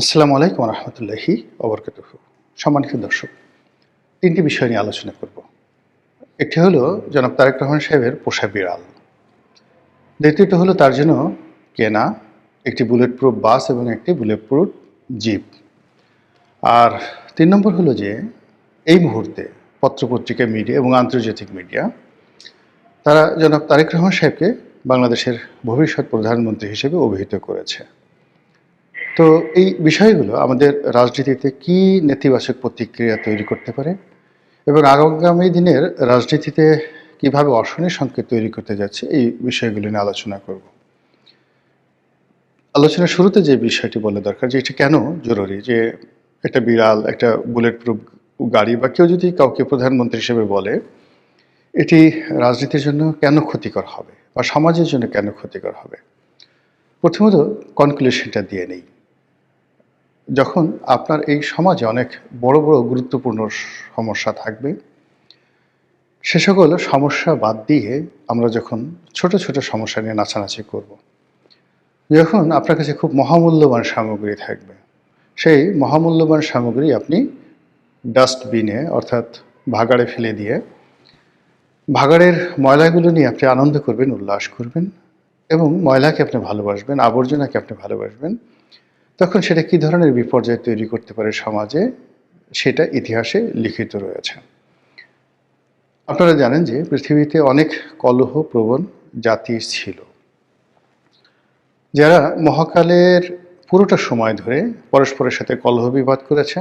আসসালামু আলাইকুম রহমতুল্লাহি ওবরকাতুহ। সম্মানিত দর্শক, তিনটি বিষয় নিয়ে আলোচনা করব। একটি হলো জনাব তারেক রহমান সাহেবের পোষা বিড়াল। দ্বিতীয়টি হলো তার জন্য কেনা একটি বুলেট প্রুফ বাস এবং একটি বুলেট প্রুফ জিপ। আর ৩ নম্বর হলো যে এই মুহূর্তে পত্রপত্রিকা, মিডিয়া এবং আন্তর্জাতিক মিডিয়া তারা জনাব তারেক রহমান সাহেবকে বাংলাদেশের ভবিষ্যৎ প্রধানমন্ত্রী হিসেবে অভিহিত করেছে। তো এই বিষয়গুলো আমাদের রাজনীতিতে কি নেতিবাচক প্রতিক্রিয়া তৈরি করতে পারে এবং আগামী দিনের রাজনীতিতে কিভাবে অশনির সংকেত তৈরি করতে যাচ্ছে, এই বিষয়গুলো নিয়ে আলোচনা করব। আলোচনার শুরুতে যে বিষয়টি বলা দরকার যে এটি কেন জরুরি, যে একটা বিড়াল, একটা বুলেট প্রুফ গাড়ি বা কেউ যদি কাউকে প্রধানমন্ত্রী হিসেবে বলে, এটি রাজনীতির জন্য কেন ক্ষতিকর হবে বা সমাজের জন্য কেন ক্ষতিকর হবে। প্রথমত কনক্লুশনটা দিয়ে নেই। যখন আপনার এই সমাজে অনেক বড় বড় গুরুত্বপূর্ণ সমস্যা থাকবে, সে সকল সমস্যা বাদ দিয়ে আমরা যখন ছোট ছোট সমস্যা নিয়ে নাচানাচি করব, যখন আপনার কাছে খুব মহামূল্যবান সামগ্রী থাকবে, সেই মহামূল্যবান সামগ্রী আপনি ডাস্টবিনে অর্থাৎ ভাগাড়ে ফেলে দিয়ে ভাগাড়ের ময়লাগুলো নিয়ে আপনি আনন্দ করবেন, উল্লাস করবেন এবং ময়লাকে আপনি ভালোবাসবেন, আবর্জনাকে আপনি ভালোবাসবেন, তখন সেটা কী ধরনের বিপর্যয় তৈরি করতে পারে সমাজে, সেটা ইতিহাসে লিখিত রয়েছে। আপনারা জানেন যে পৃথিবীতে অনেক কলহপ্রবণ জাতি ছিল, যারা মহাকালের পুরোটা সময় ধরে পরস্পরের সাথে কলহ বিবাদ করেছে।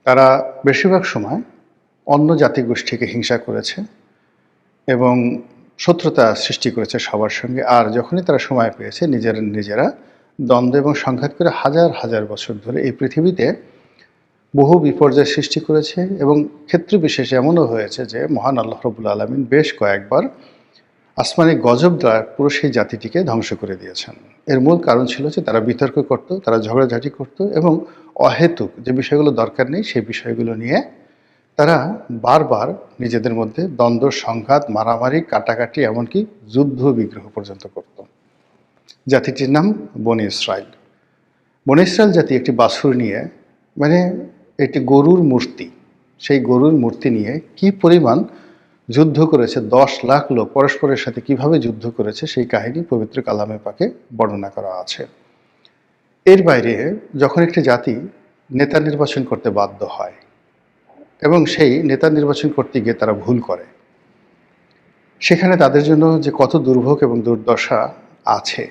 তারা বেশিরভাগ সময় অন্য জাতিগোষ্ঠীকে হিংসা করেছে এবং শত্রুতা সৃষ্টি করেছে সবার সঙ্গে। আর যখনই তারা সময় পেয়েছে, নিজেরা দ্বন্দ্ব এবং সংঘাত করে হাজার হাজার বছর ধরে এই পৃথিবীতে বহু বিপর্যয় সৃষ্টি করেছে। এবং ক্ষেত্র বিশেষে এমনও হয়েছে যে মহান আল্লাহ রাব্বুল আলামিন বেশ কয়েকবার আসমানি গজব দ্বারা পুরো সেই জাতিটিকে ধ্বংস করে দিয়েছেন। এর মূল কারণ ছিল যে তারা বিতর্ক করত, তারা ঝগড়াঝাটি করত এবং অহেতুক যে বিষয়গুলো দরকার নেই সেই বিষয়গুলো নিয়ে তারা বারবার নিজেদের মধ্যে দ্বন্দ্ব, সংঘাত, মারামারি, কাটাকাটি, এমনকি যুদ্ধ বিগ্রহ পর্যন্ত করত। জাতিটির নাম বনি ইসরাইল। বনি ইসরাইল জাতি একটি বাছুর নিয়ে, মানে একটি গরুর মূর্তি, সেই গরুর মূর্তি নিয়ে কি পরিমাণ যুদ্ধ করেছে, 10 লাখ লোক পরস্পরের সাথে কিভাবে যুদ্ধ করেছে, সেই কাহিনী পবিত্র কালামে পাকে বর্ণনা করা আছে। এর বাইরে যখন একটি জাতি নেতা নির্বাচন করতে বাধ্য হয় এবং সেই নেতা নির্বাচন করতে গিয়ে তারা ভুল করে, সেখানে তাদের জন্য যে কত দুর্ভোগ এবং দুর্দশা আছে,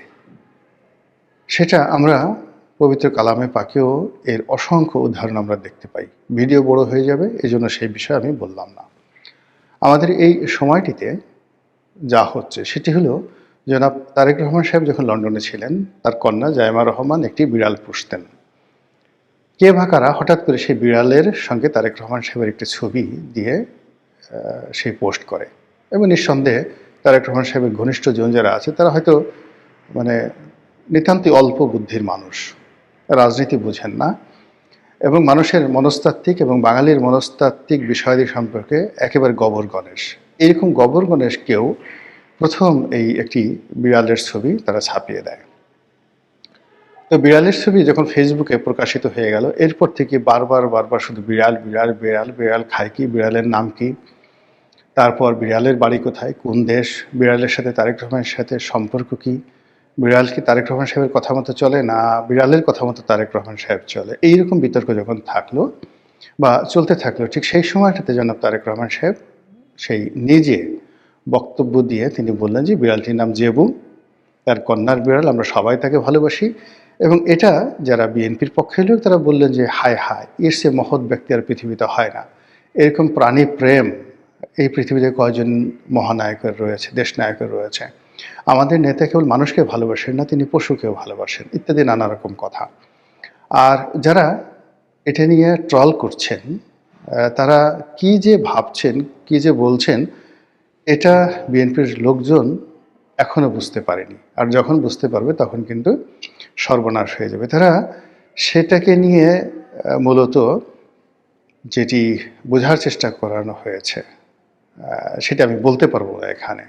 সেটা আমরা পবিত্র কালামে পাকেও এর অসংখ্য উদাহরণ আমরা দেখতে পাই। ভিডিও বড় হয়ে যাবে, এজন্য সেই বিষয়ে আমি বললাম না। আমাদের এই সময়টিতে যা হচ্ছে সেটি হলো, জনাব তারেক রহমান সাহেব যখন লন্ডনে ছিলেন, তার কন্যা জাইমা রহমান একটি বিড়াল পুষতেন। কে বা কারা হঠাৎ করে সেই বিড়ালের সঙ্গে তারেক রহমান সাহেবের একটি ছবি দিয়ে সেই পোস্ট করে। এবং নিঃসন্দেহে তারেক রহমান সাহেবের ঘনিষ্ঠ জন যারা আছে, তারা হয়তো মানে নিতান্তই অল্প বুদ্ধির মানুষ, রাজনীতি বুঝেন না এবং মানুষের মনস্তাত্ত্বিক এবং বাঙালির মনস্তাত্ত্বিক বিষয়াদি সম্পর্কে একেবারে গবর গণেশ। এইরকম গবর গণেশ কেউ প্রথম এই একটি বিড়ালের ছবি তারা ছাপিয়ে দেয়। তো বিড়ালের ছবি যখন ফেসবুকে প্রকাশিত হয়ে গেল, এরপর থেকে বারবার শুধু বিড়াল বিড়াল বিড়াল, বিড়াল খায় কি, বিড়ালের নাম কি, তারপর বিড়ালের বাড়ি কোথায়, কোন দেশ, বিড়ালের সাথে তারেক রহমানের সাথে সম্পর্ক কি, বিড়াল কি তারেক রহমান সাহেবের কথা মতো চলে না বিড়ালের কথা মতো তারেক রহমান সাহেব চলে, এইরকম বিতর্ক যখন থাকলো বা চলতে থাকলো, ঠিক সেই সময়টাতে জনাব তারেক রহমান সাহেব সেই নিজে বক্তব্য দিয়ে তিনি বললেন যে বিড়ালটির নাম জেবু, তার কন্যার বিড়াল, আমরা সবাই তাকে ভালোবাসি। এবং এটা যারা বিএনপির পক্ষে লোক, তারা বললেন যে হায় হায়, এর সে মহৎ ব্যক্তি আর পৃথিবীতে হয় না। এরকম প্রাণী প্রেম এই পৃথিবীতে কয়জন মহানায়কের রয়েছে, দেশনায়কের রয়েছে। আমাদের নেতা কেবল মানুষকে ভালোবাসেন না, তিনি পশুকেও ভালোবাসেন, ইত্যাদি নানা রকম কথা। আর যারা এটা নিয়ে ট্রল করছেন, তারা কি যে ভাবছেন, কি যে বলছেন, এটা বিএনপির লোকজন এখনও বুঝতে পারেনি। আর যখন বুঝতে পারবে তখন কিন্তু সর্বনাশ হয়ে যাবে। তারা সেটাকে নিয়ে মূলত যেটি বোঝার চেষ্টা করানো হয়েছে, সেটা আমি বলতে পারবো না এখানে,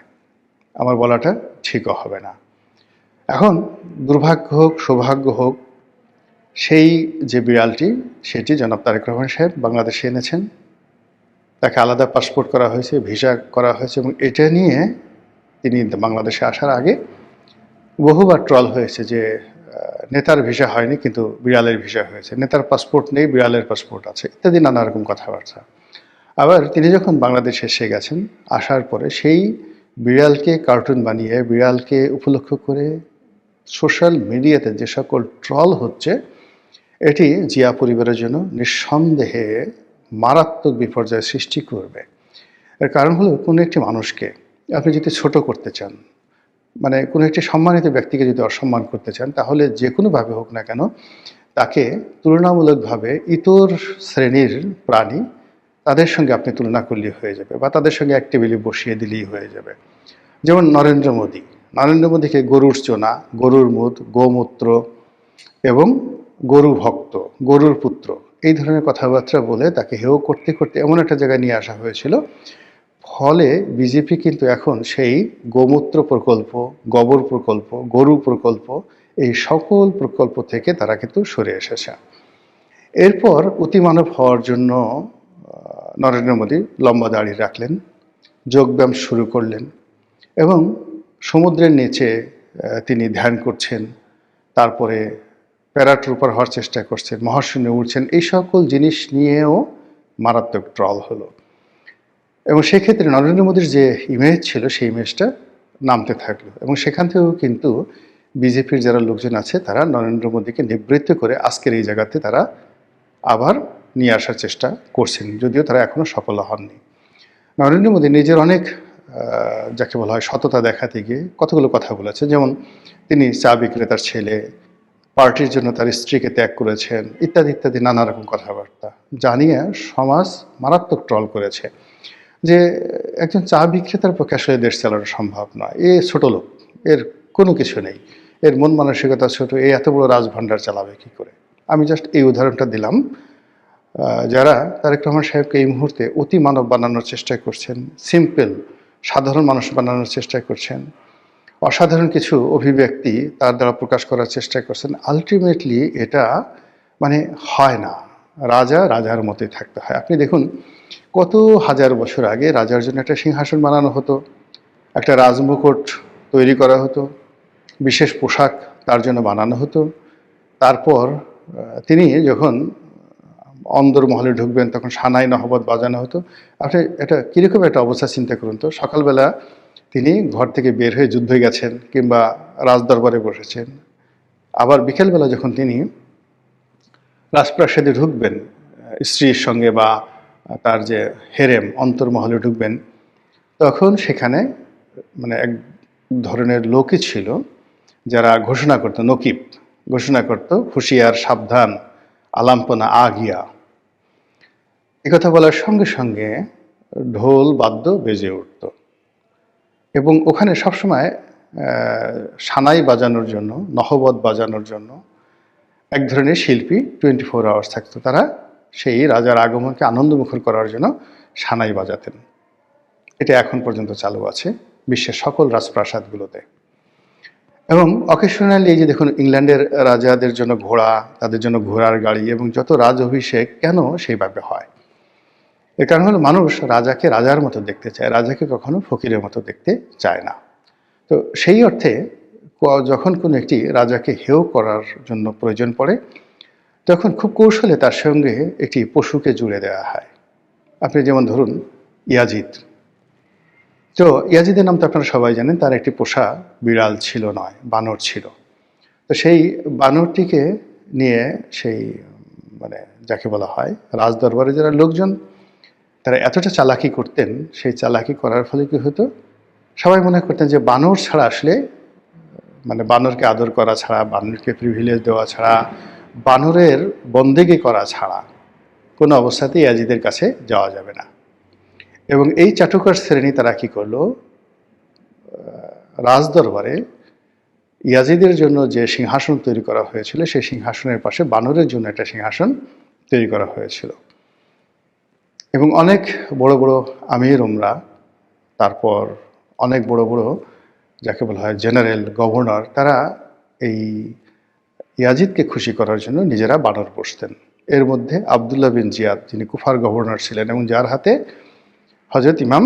আমার বলাটা ঠিকও হবে না। এখন দুর্ভাগ্য হোক, সৌভাগ্য হোক, সেই যে বিড়ালটি সেটি জনাব তারেক রহমান সাহেব বাংলাদেশে এনেছেন। তাকে আলাদা পাসপোর্ট করা হয়েছে, ভিসা করা হয়েছে, এবং এটা নিয়ে তিনি বাংলাদেশে আসার আগে বহুবার ট্রল হয়েছে যে নেতার ভিসা হয়নি কিন্তু বিড়ালের ভিসা হয়েছে, নেতার পাসপোর্ট নেই বিড়ালের পাসপোর্ট আছে, ইত্যাদি নানা রকম কথাবার্তা। আবার তিনি যখন বাংলাদেশে এসে গেছেন, আসার পরে সেই বিড়ালকে কার্টুন বানিয়ে, বিড়ালকে উপলক্ষ করে সোশ্যাল মিডিয়াতে যে সকল ট্রল হচ্ছে, এটি জিয়া পরিবারের জন্য নিঃসন্দেহে মারাত্মক বিপর্যয় সৃষ্টি করবে। এর কারণ হলো, কোনো একটি মানুষকে আপনি যদি ছোট করতে চান, মানে কোনো একটি সম্মানিত ব্যক্তিকে যদি অসম্মান করতে চান, তাহলে যে কোনোভাবে হোক না কেন তাকে তুলনামূলকভাবে ইতর শ্রেণীর প্রাণী তাদের সঙ্গে আপনি তুলনা করলেই হয়ে যাবে, বা তাদের সঙ্গে এক টেবিলে বসিয়ে দিলেই হয়ে যাবে। যেমন নরেন্দ্র মোদীকে গরুর চোনা, গরুর মুদ, গোমূত্র এবং গরু ভক্ত, গরুর পুত্র, এই ধরনের কথাবার্তা বলে তাকে হেয় করতে করতে এমন একটা জায়গায় নিয়ে আসা হয়েছিল। ফলে বিজেপি কিন্তু এখন সেই গোমূত্র প্রকল্প, গোবর প্রকল্প, গরু প্রকল্প, এই সকল প্রকল্প থেকে তারা কিন্তু সরে এসেছে। এরপর অতিমানব হওয়ার জন্য নরেন্দ্র মোদী লম্বা দাড়ি রাখলেন, যোগব্যায়াম শুরু করলেন, এবং সমুদ্রের নিচে তিনি ধ্যান করছেন, তারপরে প্যারাট্রুপার হওয়ার চেষ্টা করছেন, মহাশূন্যে উঠছেন, এই সকল জিনিস নিয়েও মারাত্মক ট্রল হলো। এবং সেক্ষেত্রে নরেন্দ্র মোদীর যে ইমেজ ছিল সেই ইমেজটা নামতে থাকলো, এবং সেখান থেকেও কিন্তু বিজেপির যারা লোকজন আছে তারা নরেন্দ্র মোদীকে নিবৃত্ত করে আজকের এই জায়গাতে তারা আবার নিয়ে আসার চেষ্টা করছেন, যদিও তারা এখনও সফল হননি। নরেন্দ্র মোদী নিজের অনেক যাকে বলা হয় সততা দেখাতে গিয়ে কতগুলো কথা বলেছে, যেমন তিনি চা বিক্রেতার ছেলে, পার্টির জন্য তার স্ত্রীকে ত্যাগ করেছেন, ইত্যাদি ইত্যাদি নানা রকম কথাবার্তা জানিয়ে সমাজ মারাত্মক ট্রল করেছে যে একজন চা বিক্রেতার পক্ষে আসলে দেশ চালানো সম্ভব নয়, এ ছোট লোক, এর কোনো কিছু নেই, এর মন মানসিকতা ছোট, এ এত বড় রাজভাণ্ডার চালাবে কি করে। আমি জাস্ট এই উদাহরণটা দিলাম। যারা তারেক রহমান সাহেবকে এই মুহূর্তে অতি মানব বানানোর চেষ্টা করছেন, সিম্পল সাধারণ মানুষ বানানোর চেষ্টা করছেন, অসাধারণ কিছু অভিব্যক্তি তার দ্বারা প্রকাশ করার চেষ্টা করছেন, আলটিমেটলি এটা মানে হয় না। রাজা রাজার মতোই থাকতে হয়। আপনি দেখুন, কত হাজার বছর আগে রাজার জন্য একটা সিংহাসন বানানো হতো, একটা রাজমুকুট তৈরি করা হতো, বিশেষ পোশাক তার জন্য বানানো হতো। তারপর তিনি যখন অন্দরমহলে ঢুকবেন তখন সানাই নহবত বাজানো হতো। আপনি এটা কীরকম একটা অবস্থা চিন্তা করুন তো, সকালবেলা তিনি ঘর থেকে বের হয়ে যুদ্ধে গেছেন কিংবা রাজদরবারে বসেছেন, আবার বিকেলবেলা যখন তিনি রাজপ্রাসাদে ঢুকবেন স্ত্রীর সঙ্গে বা তার যে হেরেম অন্তর্মহলে ঢুকবেন, তখন সেখানে মানে এক ধরনের লোকই ছিল যারা ঘোষণা করত, নকিব ঘোষণা করত, হুঁশিয়ার, সাবধান, আলাম্পনা আ গিয়া। একথা বলার সঙ্গে সঙ্গে ঢোল বাদ্য বেজে উঠত, এবং ওখানে সবসময় সানাই বাজানোর জন্য, নহবত বাজানোর জন্য এক ধরনের শিল্পী 24 আওয়ার্স থাকতো। তারা সেই রাজার আগমনকে আনন্দমুখর করার জন্য সানাই বাজাতেন। এটা এখন পর্যন্ত চালু আছে বিশ্বের সকল রাজপ্রাসাদগুলোতে। এবং অকেশনালি এই যে দেখুন, ইংল্যান্ডের রাজাদের জন্য ঘোড়া, তাদের জন্য ঘোড়ার গাড়ি এবং যত রাজ অভিষেক কেন সেইভাবে হয়, এর কারণ হলো মানুষ রাজাকে রাজার মতো দেখতে চায়, রাজাকে কখনো ফকিরের মতো দেখতে চায় না। তো সেই অর্থে যখন কোনো একটি রাজাকে হেয় করার জন্য প্রয়োজন পড়ে, তখন খুব কৌশলে তার সঙ্গে একটি পশুকে জুড়ে দেওয়া হয়। আপনি যেমন ধরুন ইয়াজিদ। তো ইয়াজিদের নাম তো আপনারা সবাই জানেন, তার একটি পোষা বিড়াল ছিল, নয় বানর ছিল। তো সেই বানরটিকে নিয়ে সেই মানে যাকে বলা হয় রাজদরবারে যারা লোকজন, তারা এতটা চালাকি করতেন, সেই চালাকি করার ফলে কি হতো, সবাই মনে করতেন যে বানর ছাড়া আসলে মানে বানরকে আদর করা ছাড়া, বানরকে প্রিভিলেজ দেওয়া ছাড়া, বানরের বন্দেগি করা ছাড়া কোনো অবস্থাতেই ইয়াজিদের কাছে যাওয়া যাবে না। এবং এই চাটুকার শ্রেণী তারা কি করলো, রাজদরবারে ইয়াজিদের জন্য যে সিংহাসন তৈরি করা হয়েছিল, সেই সিংহাসনের পাশে বানরের জন্য একটা সিংহাসন তৈরি করা হয়েছিল। এবং অনেক বড় বড় আমির উমরা, তারপর অনেক বড় বড় যাকে বলা হয় জেনারেল, গভর্নর, তারা এই ইয়াজিদকে খুশি করার জন্য নিজেরা বানর পোষতেন। এর মধ্যে আবদুল্লাহ বিন জিয়াদ, যিনি কুফার গভর্নর ছিলেন এবং যার হাতে হজরত ইমাম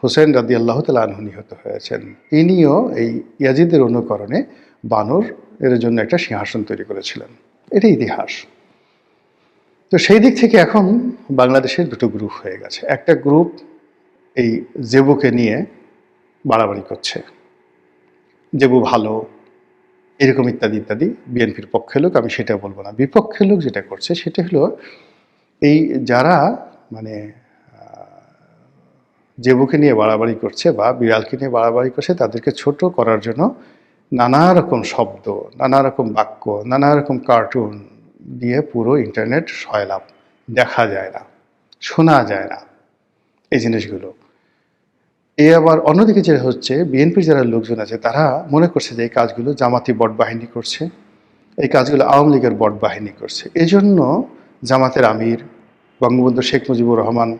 হুসেন রাদিয়াল্লাহু তাআলা আনহু নিহত হয়েছেন, তিনিও এই ইয়াজিদের অনুকরণে বানর এর জন্য একটা সিংহাসন তৈরি করেছিলেন। এটা ইতিহাস। তো সেই দিক থেকে এখন বাংলাদেশের দুটো গ্রুপ হয়ে গেছে। একটা গ্রুপ এই জেবুকে নিয়ে বাড়াবাড়ি করছে, জেবু ভালো, এরকম ইত্যাদি ইত্যাদি। বিএনপির পক্ষের লোক, আমি সেটা বলবো না। বিপক্ষের লোক যেটা করছে সেটা হলো এই যারা মানে জেবুকে নিয়ে বাড়াবাড়ি করছে বা বিড়ালকে নিয়ে বাড়াবাড়ি করছে, তাদেরকে ছোট করার জন্য নানা রকম শব্দ, নানা রকম বাক্য, নানা রকম কার্টুন দিয়ে পুরো ইন্টারনেট সয়লাভ। দেখা যায় না, শোনা যায় না এই জিনিসগুলো। এ আবার অন্যদিকে যেটা হচ্ছে, বিএনপির যারা লোকজন আছে তারা মনে করছে যে এই কাজগুলো জামাতি বট বাহিনী করছে, এই কাজগুলো আওয়ামী লীগের বট বাহিনী করছে। এজন্য জামাতের আমির বঙ্গবন্ধু শেখ মুজিবুর রহমান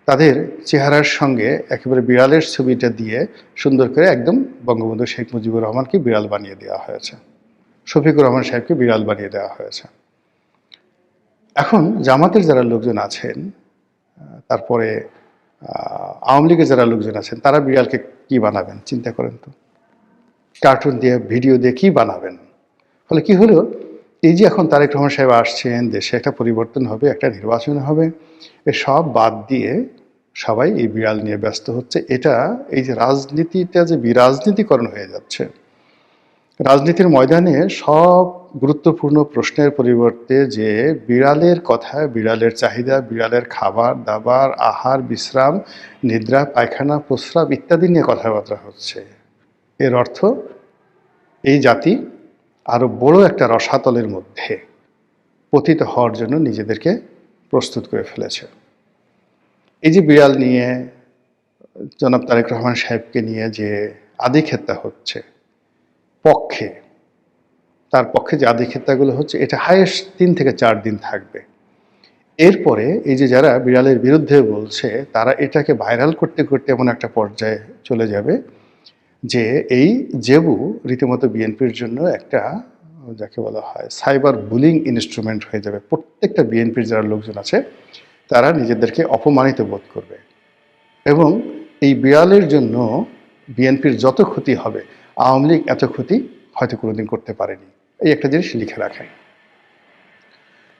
তাদের চেহারার সঙ্গে একেবারে বিড়ালের ছবিটা দিয়ে সুন্দর করে একদম বঙ্গবন্ধু শেখ মুজিবুর রহমানকে বিড়াল বানিয়ে দেওয়া হয়েছে, শফিকুর রহমান সাহেবকে বিড়াল বানিয়ে দেওয়া হয়েছে। এখন জামাতের যারা লোকজন আছেন, তারপরে আওয়ামী লীগের যারা লোকজন আছেন, তারা বিড়ালকে কি বানাবেন চিন্তা করেন তো। কার্টুন দিয়ে, ভিডিও দিয়ে কি বানাবেন? ফলে কি হলো, এই যে এখন তারেক রহমান সাহেব আসছেন, দেশে একটা পরিবর্তন হবে, একটা নির্বাচন হবে, এসব বাদ দিয়ে সবাই এই বিড়াল নিয়ে ব্যস্ত হচ্ছে। এটা এই যে রাজনীতিটা যে বিরাজনীতিকরণ হয়ে যাচ্ছে, রাজনীতির ময়দানে সব গুরুত্বপূর্ণ প্রশ্নের পরিবর্তে যে বিড়ালের কথা, বিড়ালের চাহিদা, বিড়ালের খাবার দাবার, আহার, বিশ্রাম, নিদ্রা, পায়খানা, প্রস্রাব ইত্যাদি নিয়ে কথাবার্তা হচ্ছে, এর অর্থ এই জাতি আরো বড় একটা রসাতলের মধ্যে পতিত হওয়ার জন্য নিজেদেরকে প্রস্তুত করে ফেলেছে। এই যে বিড়াল নিয়ে জনাব তারেক রহমান সাহেবকে নিয়ে যে আদিক্ষেতা হচ্ছে, পক্ষে তার পক্ষে যে আদিক্ষেতাগুলো হচ্ছে, এটা হাইয়েস্ট 3 থেকে 4 দিন থাকবে। এরপরে এই যে যারা বিড়ালের বিরুদ্ধে বলছে, তারা এটাকে ভাইরাল করতে করতে এমন একটা পর্যায়ে চলে যাবে যে এই জেবু রীতিমতো বিএনপির জন্য একটা, যাকে বলা হয় সাইবার বুলিং ইনস্ট্রুমেন্ট হয়ে যাবে। প্রত্যেকটা বিএনপির যারা লোকজন আছে তারা নিজেদেরকে অপমানিত বোধ করবে এবং এই বিড়ালের জন্য বিএনপির যত ক্ষতি হবে, আওয়ামী লীগ এত ক্ষতি হয়তো কোনোদিন করতে পারেনি। এই একটা জিনিস লিখে রাখেন।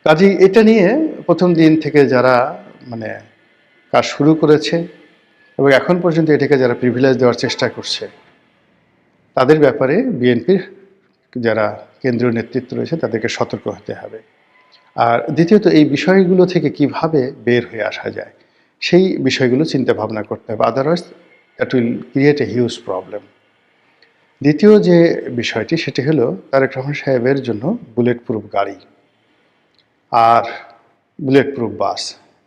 কাজেই এটা নিয়ে প্রথম দিন থেকে যারা মানে কাজ শুরু করেছে এবং এখন পর্যন্ত এটাকে যারা প্রিভিলেজ দেওয়ার চেষ্টা করছে, তাদের ব্যাপারে বিএনপির যারা কেন্দ্রীয় নেতৃত্ব রয়েছে তাদেরকে সতর্ক হতে হবে। আর দ্বিতীয়ত এই বিষয়গুলো থেকে কিভাবে বের হয়ে আসা যায় সেই বিষয়গুলো চিন্তা ভাবনা করতে হবে, otherwise that will create a huge problem. দ্বিতীয় যে বিষয়টি সেটি হলো তারেক রহমান সাহেবের জন্য বুলেট প্রুফ গাড়ি আর বুলেট প্রুফ বাস।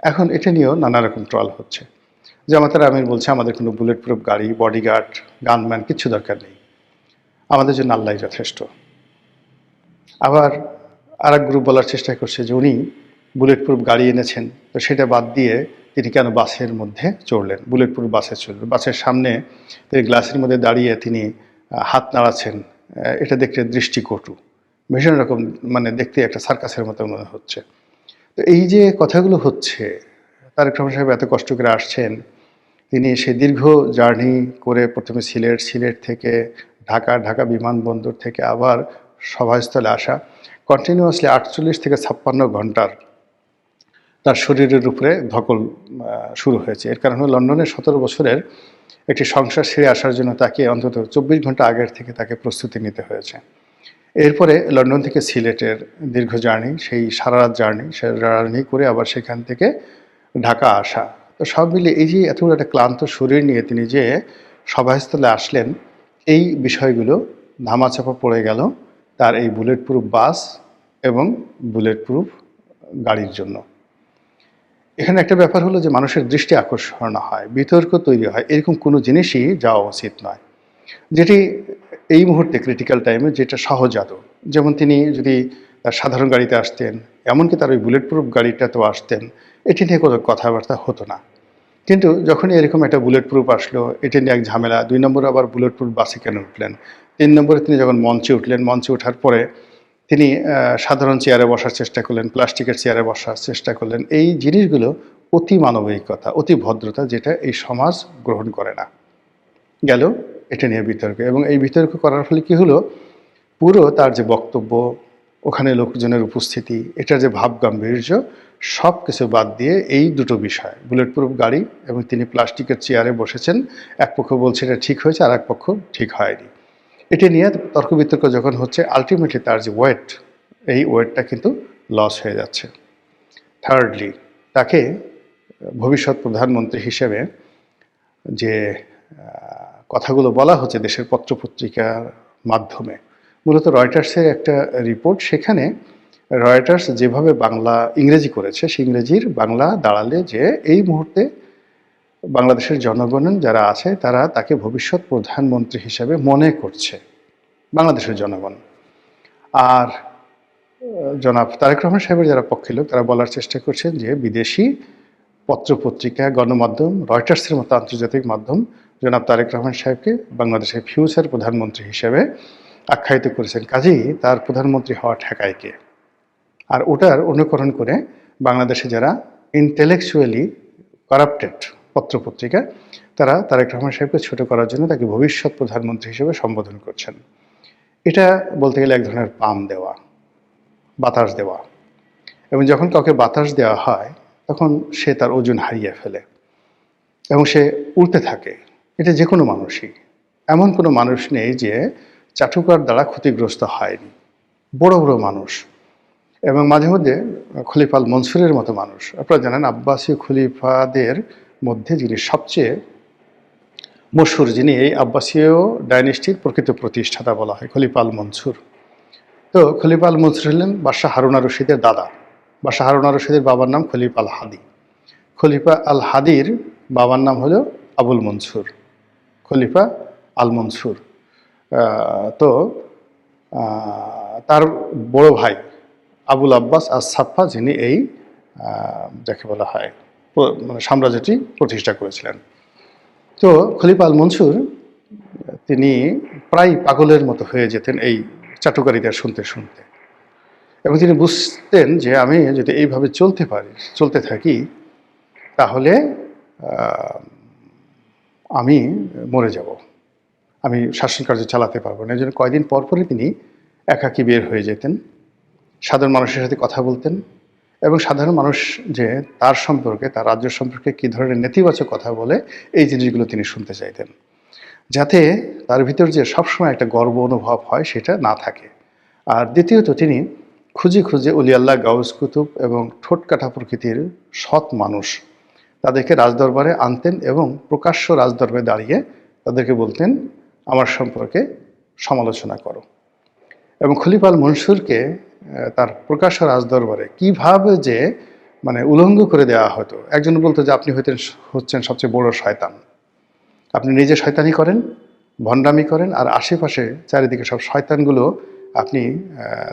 এখন এটা নিয়েও নানা রকম ট্রল হচ্ছে। জামাতের আমির বলছে আমাদের কোনো বুলেট প্রুফ গাড়ি, বডিগার্ড, গানম্যান কিচ্ছু দরকার নেই, আমাদের জন্য আল্লাহই যথেষ্ট। আবার আর এক গ্রুপ বলার চেষ্টা করছে যে উনি বুলেট প্রুফ গাড়ি এনেছেন, তো সেটা বাদ দিয়ে তিনি কেন বাসের মধ্যে চড়লেন, বুলেট প্রুফ বাসে চড়লেন। বাসের সামনে তিনি গ্লাসের মধ্যে দাঁড়িয়ে তিনি হাত নাড়াচ্ছেন, এটা দেখতে দৃষ্টিকটু, ভীষণ রকম মানে দেখতে একটা সার্কাসের মতো মনে হচ্ছে। তো এই যে কথাগুলো হচ্ছে, তারেক রহমান সাহেব এত কষ্ট করে আসছেন, তিনি সে দীর্ঘ জার্নি করে প্রথমে সিলেট থেকে ঢাকা বিমানবন্দর থেকে আবার সভাস্থলে আসা, কন্টিনিউয়াসলি 48 থেকে 56 ঘন্টার তার শরীরের উপরে ধকল শুরু হয়েছে। এর কারণ হলো লন্ডনের 17 বছরের একটি সংসার ছেড়ে আসার জন্য তাকে অন্তত 24 ঘন্টা আগের থেকে তাকে প্রস্তুতি নিতে হয়েছে। এরপরে লন্ডন থেকে সিলেটের দীর্ঘ জার্নি, সেই সারা রাত জার্নি করে আবার সেখান থেকে ঢাকা আসা। তো সব মিলিয়ে এই যে এতগুলো একটা ক্লান্ত শরীর নিয়ে তিনি যে সভাস্থলে আসলেন, এই বিষয়গুলো ধামাচাপা পড়ে গেল তার এই বুলেট প্রুফ বাস এবং বুলেট প্রুফ গাড়ির জন্য। এখানে একটা ব্যাপার হলো যে মানুষের দৃষ্টি আকর্ষণ হয়, বিতর্ক তৈরি হয়, এরকম কোনো জিনিসই যাওয়া উচিত নয়, যেটি এই মুহূর্তে ক্রিটিক্যাল টাইমে যেটা সহজাত। যেমন তিনি যদি তার সাধারণ গাড়িতে আসতেন, এমনকি তার ওই বুলেট প্রুফ গাড়িটাতেও আসতেন, এটি নিয়ে কোনো কথাবার্তা হতো না। কিন্তু যখনই এরকম একটা বুলেট প্রুফ আসলো, এটা নিয়ে এক ঝামেলা। 2 নম্বরে আবার বুলেট প্রুফ বাসে কেন উঠলেন? 3 নম্বরে তিনি যখন মঞ্চে উঠলেন, মঞ্চে ওঠার পরে তিনি সাধারণ চেয়ারে বসার চেষ্টা করলেন, প্লাস্টিকের চেয়ারে বসার চেষ্টা করলেন। এই জিনিসগুলো অতি মানবিকতা, অতি ভদ্রতা, যেটা এই সমাজ গ্রহণ করে না। গেল এটা নিয়ে বিতর্ক, এবং এই বিতর্ক করার ফলে কি হলো, পুরো তার যে বক্তব্য, ওখানে লোকজনের উপস্থিতি, এটার যে ভাব গাম্ভীর্য, সব কিছু বাদ দিয়ে এই দুটো বিষয়, বুলেট প্রুফ গাড়ি এবং তিনি প্লাস্টিকের চেয়ারে বসেছেন, এক পক্ষ বলছে এটা ঠিক হয়েছে, আর এক পক্ষ ঠিক হয়নি। এটা নিয়ে তর্ক বিতর্ক যখন হচ্ছে, আলটিমেটলি তার যে ওয়েট, এই ওয়েটটা কিন্তু লস হয়ে যাচ্ছে। থার্ডলি, তাকে ভবিষ্যৎ প্রধানমন্ত্রী হিসেবে যে কথাগুলো বলা হচ্ছে দেশের পত্রপত্রিকার মাধ্যমে, মূলত রয়টার্সের একটা রিপোর্ট, সেখানে রয়টার্স যেভাবে ইংরেজি করেছে, সেই ইংরেজির বাংলা দাঁড়ালে যে এই মুহূর্তে বাংলাদেশের জনগণ যারা আছে তারা তাকে ভবিষ্যৎ প্রধানমন্ত্রী হিসেবে মনে করছে, বাংলাদেশের জনগণ। আর জনাব তারেক রহমান সাহেবের যারা পক্ষের লোক, তারা বলার চেষ্টা করছেন যে বিদেশি পত্রপত্রিকা, গণমাধ্যম, রয়টার্সের মতো আন্তর্জাতিক মাধ্যম জনাব তারেক রহমান সাহেবকে বাংলাদেশের ফিউচার প্রধানমন্ত্রী হিসেবে আখ্যায়িত করেছেন। কাজেই তার প্রধানমন্ত্রী হওয়া ঠেকায় কে? আর ওটার অনুকরণ করে বাংলাদেশে যারা ইন্টেলেকচুয়ালি কারাপ্টেড পত্রপত্রিকা, তারা তারেক রহমান সাহেবকে ছোট করার জন্য তাকে ভবিষ্যৎ প্রধানমন্ত্রী হিসেবে সম্বোধন করছেন। এটা বলতে গেলে এক ধরনের পাম দেওয়া, বাতাস দেওয়া। এবং যখন কাউকে বাতাস দেওয়া হয় তখন সে তার ওজন হারিয়ে ফেলে এবং সে উড়তে থাকে। এটা যে কোনো মানুষই, এমন কোনো মানুষ নেই যে চাটুকার দ্বারা ক্ষতিগ্রস্ত হয়নি। বড় বড় মানুষ, এবং মাঝে মধ্যে খলিফা আল মনসুরের মতো মানুষ। আপনারা জানেন আব্বাসীয় খলিফাদের মধ্যে যিনি সবচেয়ে মশহুর, যিনি এই আব্বাসীয় ডাইনেস্টির প্রকৃত প্রতিষ্ঠাতা বলা হয়, খলিফা আল মনসুর। তো খলিফা আল মনসুর হলেন বাদশাহ হারুন আর রশিদের দাদা। বাদশাহ হারুন আর রশিদের বাবার নাম খলিফা আল হাদি। খলিফা আল হাদির বাবার নাম হলো আবুল মনসুর, খলিফা আল মনসুর। তো তার বড় ভাই আবুল আব্বাস আস সাফা, যিনি এই যাকে বলা হয় মানে সাম্রাজ্যটি প্রতিষ্ঠা করেছিলেন। তো খলিফা আল মনসুর তিনি প্রায় পাগলের মতো হয়ে যেতেন এই চাটুকারিতা শুনতে শুনতে, এবং তিনি বুঝতেন যে আমি যদি এইভাবে চলতে থাকি তাহলে আমি মরে যাব, আমি শাসন কার্য চালাতে পারবো না। এই জন্য কয়েকদিন পরপরই তিনি একাকী বের হয়ে যেতেন, সাধারণ মানুষের সাথে কথা বলতেন, এবং সাধারণ মানুষ যে তার সম্পর্কে, তার রাজ্য সম্পর্কে কী ধরনের নেতিবাচক কথা বলে, এই জিনিসগুলো তিনি শুনতে চাইতেন, যাতে তার ভিতর যে সবসময় একটা গর্ব অনুভব হয় সেটা না থাকে। আর দ্বিতীয়ত, তিনি খুঁজে খুঁজে অলি আল্লাহ, গাউস কুতুব এবং ঠোঁটকাটা প্রকৃতির সৎ মানুষ, তাদেরকে রাজদরবারে আনতেন এবং প্রকাশ্য রাজদরবারে দাঁড়িয়ে তাদেরকে বলতেন আমার সম্পর্কে সমালোচনা করো। এবং খলিফা আল মনসুরকে তার প্রকাশ্য রাজদরবারে কিভাবে যে মানে উলঙ্গ করে দেওয়া হতো। একজন বলতো যে আপনি হচ্ছেন সবচেয়ে বড় শয়তান, আপনি নিজে শয়তানি করেন, ভণ্ডামি করেন, আর আশেপাশে চারিদিকে সব শয়তানগুলো আপনি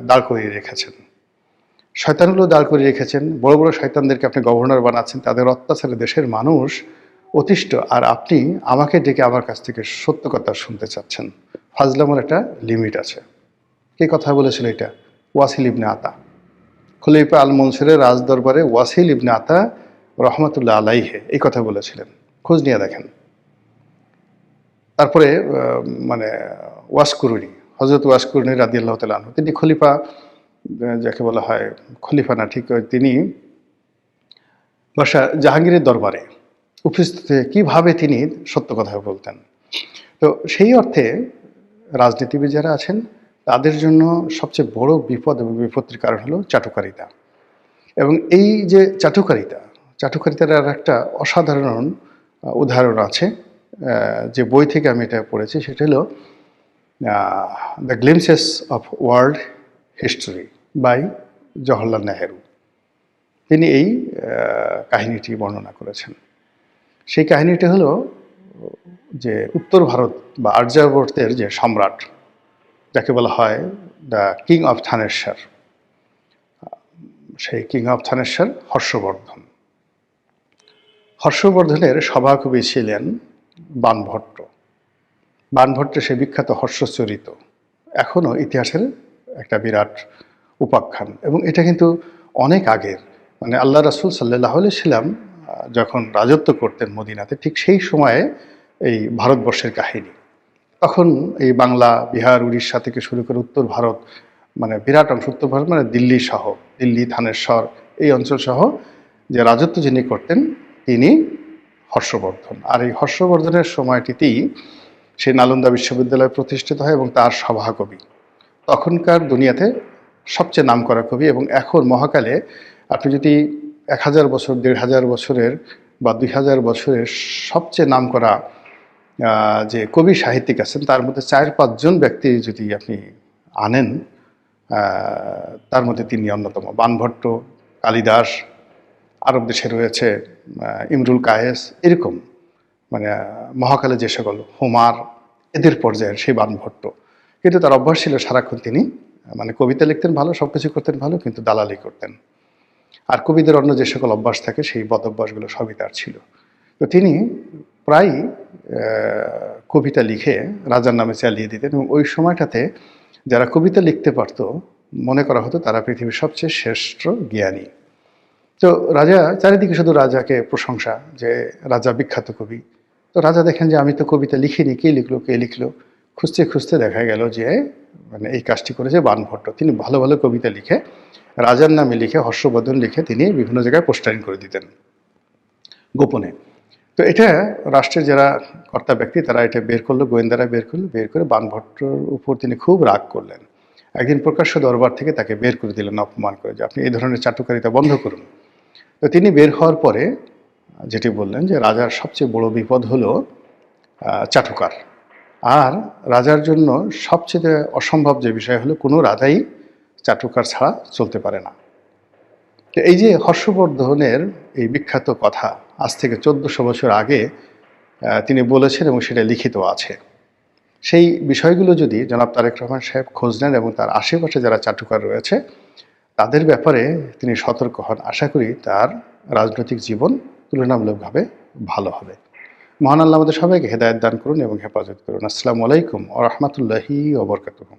দাঁড় করিয়ে রেখেছেন। শয়তানগুলো দাঁড় করিয়ে রেখেছেন, বড় বড় শয়তানদেরকে আপনি গভর্নর বানাচ্ছেন, তাদের অত্যাচারে দেশের মানুষ অতিষ্ঠ, আর আপনি আমাকে ডেকে আমার কাছ থেকে সত্য কথা শুনতে চাচ্ছেন। ফাজলামোর একটা লিমিট আছে। কে কথা বলেছিল এটা? ওয়াসিল ইবনে আতা। খলিফা আল মনসুরের রাজদরবারে ওয়াসিল ইবনে আতা রহমতুল্লাহ আলাইহে এই কথা বলেছিলেন, খোঁজ নিয়ে দেখেন। তারপরে মানে ওয়াসকুরুনি, হজরত ওয়াসকুরুনি রাদিয়াল্লাহু তাআলা আনহু, তিনি খলিফা, যাকে বলা হয় খলিফা না ঠিক, তিনি বাদশাহ জাহাঙ্গীরের দরবারে উপস্থিত হয়ে কীভাবে তিনি সত্য কথা বলতেন। তো সেই অর্থে রাজনীতিবিদ যারা আছেন তাদের জন্য সবচেয়ে বড় বিপদ এবং বিপত্তির কারণ হলো চাটুকারিতা। এবং এই যে চাটুকারিতার আর একটা অসাধারণ উদাহরণ আছে, যে বই থেকে আমি এটা পড়েছি, সেটা হলো the glimpses of world history by Jawaharlal Nehru. তিনি এই কাহিনীটি বর্ণনা করেছেন। সেই কাহিনীটি হলো যে উত্তর ভারত বা আর্যাবর্তের যে সম্রাট, যাকে বলা হয় দ্য কিং অফ থানেশ্বর, সেই কিং অফ থানেশ্বর হর্ষবর্ধন। হর্ষবর্ধনের সভাকবি ছিলেন বাণভট্ট। বাণভট্টের সে বিখ্যাত হর্ষচরিত এখনও ইতিহাসের একটা বিরাট উপাখ্যান, এবং এটা কিন্তু অনেক আগের, মানে আল্লাহ রাসূল সাল্লাল্লাহু আলাইহি সাল্লাম যখন রাজত্ব করতেন মদিনাতে, ঠিক সেই সময়ে এই ভারতবর্ষের কাহিনী। তখন এই বাংলা, বিহার, উড়িষ্যা থেকে শুরু করে উত্তর ভারত, মানে বিরাট অংশ, উত্তর ভারত মানে দিল্লি সহ, দিল্লি, থানেশ্বর, এই অঞ্চল সহ যে রাজত্ব যিনি করতেন তিনি হর্ষবর্ধন। আর এই হর্ষবর্ধনের সময়টিতেই সেই নালন্দা বিশ্ববিদ্যালয় প্রতিষ্ঠিত হয় এবং তার সভাকবি তখনকার দুনিয়াতে সবচেয়ে নামকরা কবি। এবং এখন মহাকালে আপনি যদি 1000 বছর, 1500 বছরের বা 2000 বছরের সবচেয়ে নামকরা যে কবি সাহিত্যিক আছেন তার মধ্যে 4-5 জন ব্যক্তি যদি আপনি আনেন, তার মধ্যে তিনি অন্যতম। বাণভট্ট, কালিদাস, আরব দেশে রয়েছে ইমরুল কায়েস, এরকম মানে মহাকালে যে সকল, হোমার, এদের পর্যায়ের সেই বাণভট্ট। কিন্তু তার অভ্যাস ছিল সারাক্ষণ তিনি মানে কবিতা লিখতেন ভালো, সব কিছু করতেন ভালো, কিন্তু দালালি করতেন। আর কবিদের অন্য যে সকল অভ্যাস থাকে সেই বদ অভ্যাসগুলো সবই তার ছিল। তো তিনি প্রায় কবিতা লিখে রাজার নামে চালিয়ে দিতেন, এবং ওই সময়টাতে যারা কবিতা লিখতে পারত মনে করা হতো তারা পৃথিবীর সবচেয়ে শ্রেষ্ঠ জ্ঞানী। তো রাজা, চারিদিকে শুধু রাজাকে প্রশংসা যে রাজা বিখ্যাত কবি। তো রাজা দেখেন যে আমি তো কবিতা লিখিনি, কে লিখলো কে লিখলো, খুঁজতে খুঁজতে দেখা গেল যে মানে এই কাজটি করেছে বাণভট্ট। তিনি ভালো ভালো কবিতা লিখে রাজার নামে লিখে, হর্ষবর্ধন লিখে তিনি বিভিন্ন জায়গায় পোস্টারিং করে দিতেন গোপনে। তো এটা রাষ্ট্রের যারা কর্তা ব্যক্তি তারা এটা বের করলো, গোয়েন্দারা বের করলো, বের করে বাণভট্টর উপর তিনি খুব রাগ করলেন। একদিন প্রকাশ্য দরবার থেকে তাকে বের করে দিলেন অপমান করে, যে আপনি এই ধরনের চাটুকারিতা বন্ধ করুন। তো তিনি বের হওয়ার পরে যেটি বললেন যে রাজার সবচেয়ে বড় বিপদ হলো চাটুকার, আর রাজার জন্য সবচেয়ে অসম্ভব যে বিষয় হলো কোনো রাজাই চাটুকার ছাড়া চলতে পারে না। তো এই যে হর্ষবর্ধনের এই বিখ্যাত কথা আজ থেকে 1400 বছর আগে তিনি বলেছেন এবং সেটা লিখিত আছে। সেই বিষয়গুলো যদি জনাব তারেক রহমান সাহেব খোঁজ নেন এবং তার আশেপাশে যারা চাটুকার রয়েছে তাদের ব্যাপারে তিনি সতর্ক হন, আশা করি তার রাজনৈতিক জীবন তুলনামূলকভাবে ভালো হবে। মহান আল্লাহ আমাদের সবাইকে হেদায়েত দান করুন এবং হেফাজত করুন। আসসালামু আলাইকুম ওয়া রাহমাতুল্লাহি ওয়া বারাকাতুহু।